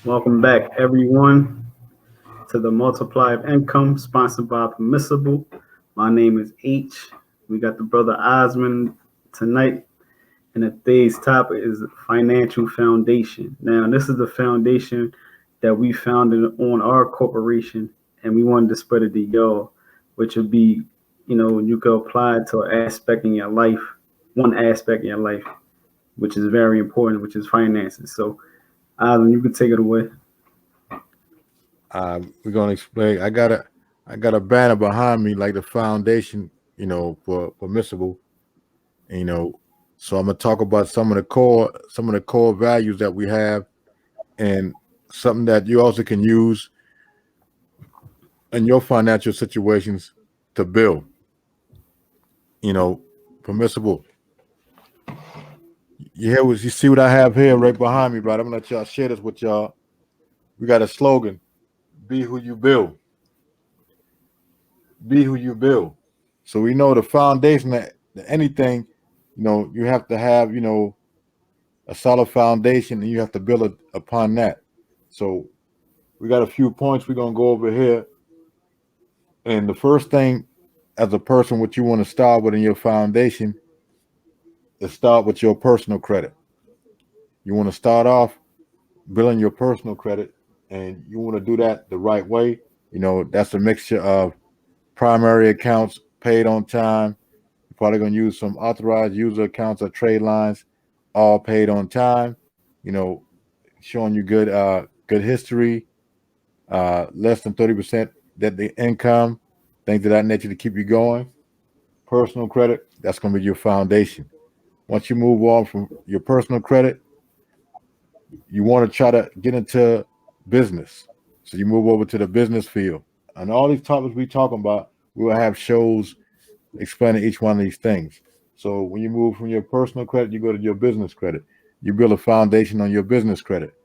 Welcome back, everyone, to the Multiply of Income, sponsored by Permissible. My name is H. We got the brother Osmond tonight, and today's topic is financial foundation. Now, this is the foundation that we founded on our corporation, and we wanted to spread it to y'all, which would be, you could apply it to an aspect in your life, one aspect in your life, which is very important, which is finances. So, Osmond, you can take it away. We're gonna explain. I got a banner behind me, like the foundation, for permissible. You know, so I'm gonna talk about some of the core values that we have, and something that you also can use in your financial situations to build. You know, permissible. You see what I have here right behind me, right? I'm gonna let y'all share this with y'all. We got a slogan: "Be who you build. Be who you build." So we know the foundation that anything, you have to have, a solid foundation, and you have to build it upon that. So we got a few points we're gonna go over here. And the first thing, as a person, what you want to start with in your foundation is start with your personal credit. You want to start off building your personal credit, and you want to do that the right way. That's a mixture of primary accounts paid on time. You're probably going to use some authorized user accounts or trade lines, all paid on time. You know, showing you good history, less than 30% that the income, things of that nature to keep you going. Personal credit, that's going to be your foundation. Once you move on from your personal credit, you want to try to get into business. So you move over to the business field. And all these topics we talking about, we will have shows explaining each one of these things. So when you move from your personal credit, you go to your business credit. You build a foundation on your business credit.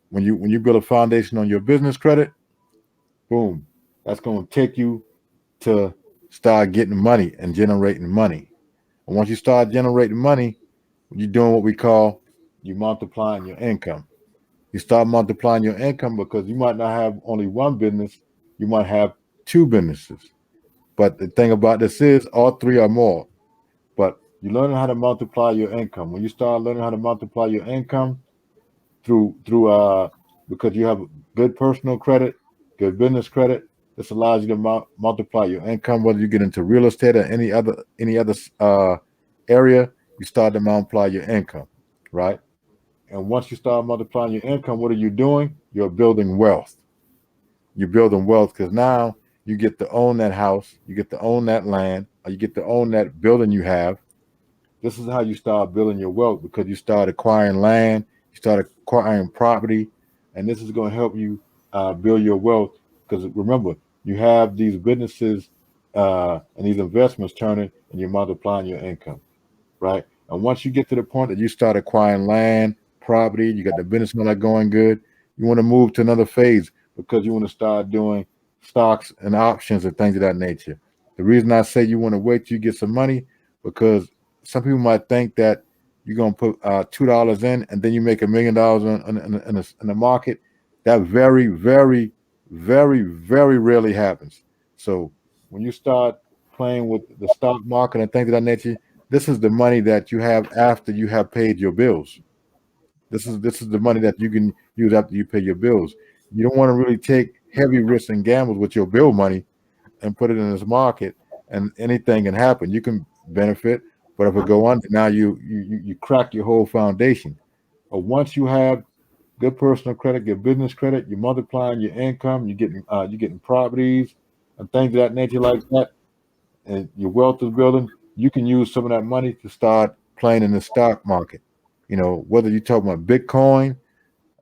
When you build a foundation on your business credit, boom, that's going to take you to start getting money and generating money. And once you start generating money, you're doing what we call you multiplying your income. You start multiplying your income because you might not have only one business, you might have two businesses. But the thing about this is all three are more. But you learn how to multiply your income. When you start learning how to multiply your income through because you have good personal credit, good business credit, this allows you to multiply your income. Whether you get into real estate or any other area, you start to multiply your income, right? And once you start multiplying your income, what are you doing? You're building wealth. You're building wealth because now you get to own that house, you get to own that land, or you get to own that building you have. This is how you start building your wealth because you start acquiring land, you start acquiring property, and this is going to help you build your wealth. Because remember, you have these businesses and these investments turning, and you're multiplying your income, right? And once you get to the point that you start acquiring land, property, you got the business model going good, you want to move to another phase because you want to start doing stocks and options and things of that nature. The reason I say you want to wait till you get some money because some people might think that you're gonna put $2 in and then you make $1 million in the market. That very, very, very, very rarely happens. So when you start playing with the stock market and things of that nature, this is the money that you have after you have paid your bills. This is the money that you can use after you pay your bills. You don't want to really take heavy risks and gambles with your bill money and put it in this market, and anything can happen. You can benefit, but if it go under, now you crack your whole foundation. But once you have good personal credit, good business credit, you're multiplying your income, you're getting properties and things of that nature like that, and your wealth is building. You can use some of that money to start playing in the stock market. Whether you're talking about Bitcoin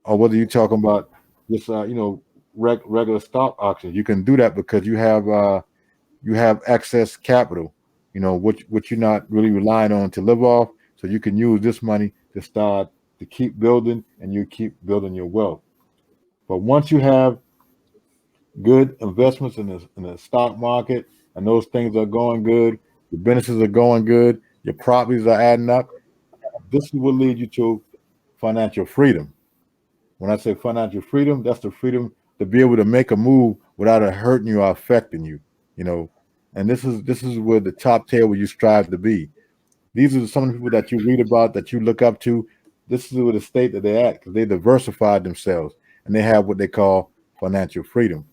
or whether you're talking about just regular stock auctions, you can do that because you have excess capital, which you're not really relying on to live off. So you can use this money to start to keep building, and you keep building your wealth. But once you have good investments in the stock market, and those things are going good, your businesses are going good, your properties are adding up, this will lead you to financial freedom. When I say financial freedom, that's the freedom to be able to make a move without it hurting you or affecting you. You know, and this is where the top tier where you strive to be. These are some of the people that you read about, that you look up to. This is where the state that they're at, because they diversified themselves and they have what they call financial freedom.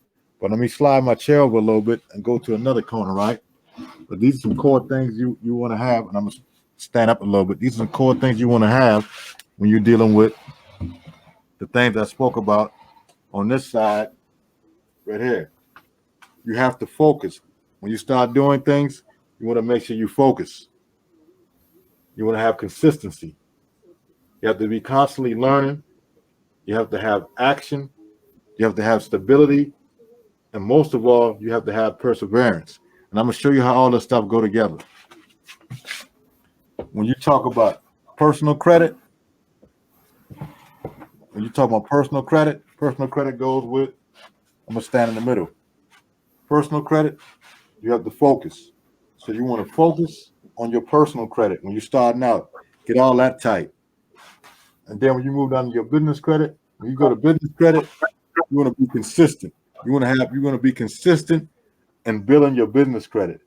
But let me slide my chair over a little bit and go to another corner, right? But these are some core things you want to have, and I'm gonna stand up a little bit. These are some core things you want to have when you're dealing with the things I spoke about on this side right here. You have to focus. When you start doing things, you want to make sure you focus. You want to have consistency. You have to be constantly learning. You have to have action. You have to have stability. And most of all, you have to have perseverance. And I'm going to show you how all this stuff go together. When you talk about personal credit, personal credit goes with, I'm going to stand in the middle. Personal credit, you have to focus. So you want to focus on your personal credit when you're starting out. Get all that tight. And then when you move down to your business credit, when you go to business credit, you want to be consistent. You're going to be consistent in building your business credit.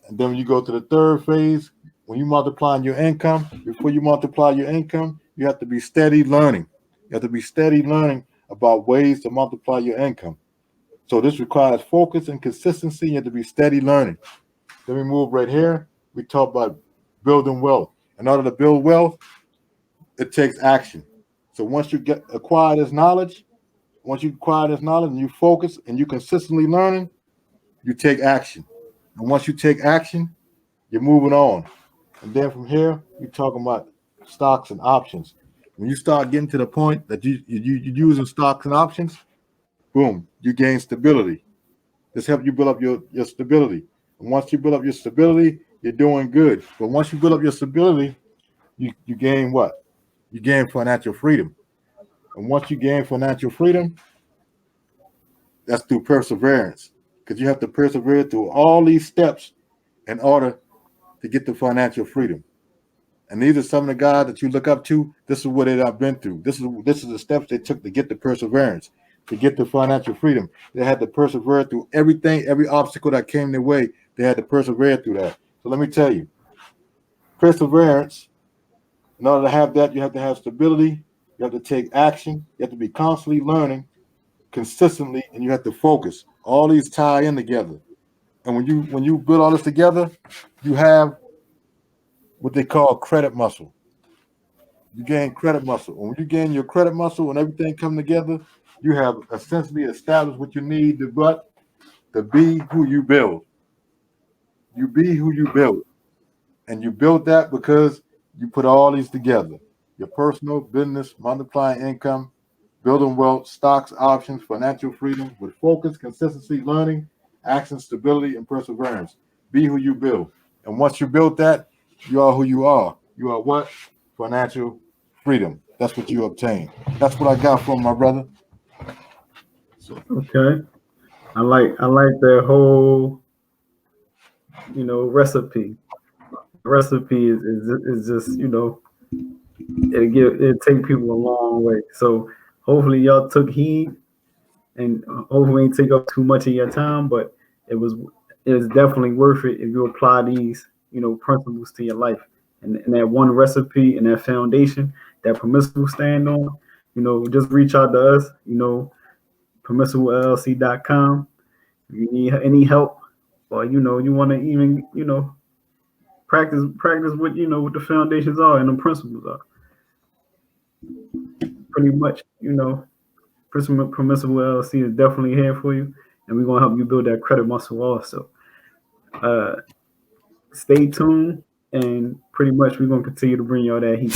And then when you go to the third phase, when you multiplying your income, before you multiply your income, you have to be steady learning. You have to be steady learning about ways to multiply your income. So this requires focus and consistency. You have to be steady learning. Then we move right here. We talk about building wealth. In order to build wealth, it takes action. So once you acquire this knowledge and you focus and you consistently learning, you take action. And once you take action, you're moving on. And then from here, we're talking about stocks and options. When you start getting to the point that you're using stocks and options, boom, you gain stability. This helps you build up your stability. And once you build up your stability, you're doing good. But once you build up your stability, you gain what? You gain financial freedom. And once you gain financial freedom, that's through perseverance. Because you have to persevere through all these steps in order to get the financial freedom. And these are some of the guys that you look up to. This is what they have been through. This is the steps they took to get the perseverance, to get the financial freedom. They had to persevere through everything, every obstacle that came their way. They had to persevere through that. So let me tell you, perseverance, in order to have that, you have to have stability. You have to take action. You have to be constantly learning consistently, and you have to focus. All these tie in together. And when you build all this together, you have what they call credit muscle. You gain credit muscle. When you gain your credit muscle and everything come together, you have essentially established what you need to be who you build. You be who you build. And you build that because you put all these together. Your personal, business, multiplying income, building wealth, stocks, options, financial freedom with focus, consistency, learning, action, stability, and perseverance. Be who you build. And once you build that, you are who you are. You are what? Financial freedom. That's what you obtain. That's what I got from my brother. Okay. I like that whole, recipe. Recipe is just, it take people a long way. So hopefully y'all took heed, and hopefully it take up too much of your time, but it was definitely worth it if you apply these, principles to your life. And that one recipe and that foundation that Permissible stand on, just reach out to us, permissibleLLC.com. If you need any help, or you want to even practice what what the foundations are and the principles are. Pretty much, Permissible LLC is definitely here for you, and we're gonna help you build that credit muscle also. Stay tuned, and pretty much we're gonna continue to bring y'all that heat.